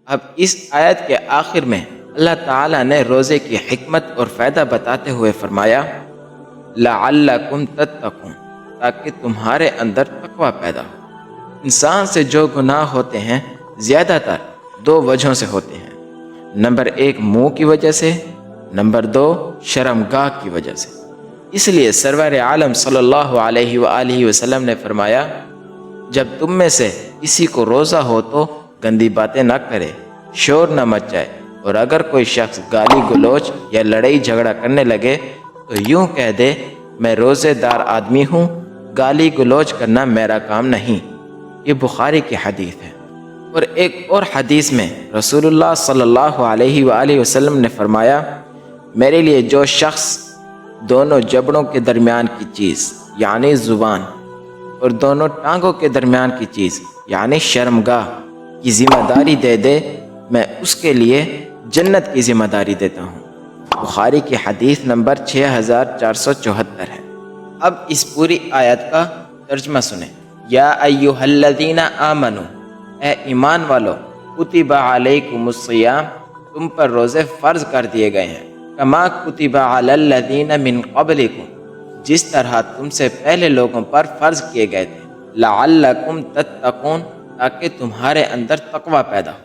اب اس آیت کے آخر میں اللہ تعالیٰ نے روزے کی حکمت اور فائدہ بتاتے ہوئے فرمایا لعلکم تتقون، تاکہ تمہارے اندر تقوی پیدا ہو۔ انسان سے جو گناہ ہوتے ہیں زیادہ تر دو وجہوں سے ہوتے ہیں، نمبر 1 منہ کی وجہ سے، نمبر 2 شرمگاہ کی وجہ سے۔ اس لیے سرور عالم صلی اللہ علیہ وآلہ وسلم نے فرمایا جب تم میں سے کسی کو روزہ ہو تو گندی باتیں نہ کرے، شور نہ مچائے، اور اگر کوئی شخص گالی گلوچ یا لڑائی جھگڑا کرنے لگے تو یوں کہہ دے میں روزے دار آدمی ہوں، گالی گلوچ کرنا میرا کام نہیں۔ یہ بخاری کی حدیث ہے۔ اور ایک اور حدیث میں رسول اللہ صلی اللہ علیہ وآلہ وسلم نے فرمایا میرے لیے جو شخص دونوں جبڑوں کے درمیان کی چیز یعنی زبان اور دونوں ٹانگوں کے درمیان کی چیز یعنی شرمگاہ کی ذمہ داری دے دے، میں اس کے لیے جنت کی ذمہ داری دیتا ہوں۔ بخاری کی حدیث نمبر 6474 ہے۔ اب اس پوری آیت کا ترجمہ سنیں۔ یا ایھا الذین آمنو، اے ایمان والو، کتب علیکم الصیام، تم پر روزے فرض کر دیے گئے ہیں، کما کتب علی الذین من قبلکم، جس طرح تم سے پہلے لوگوں پر فرض کیے گئے تھے، لعلکم تتقون، تاکہ تمہارے اندر تقوی پیدا ہو۔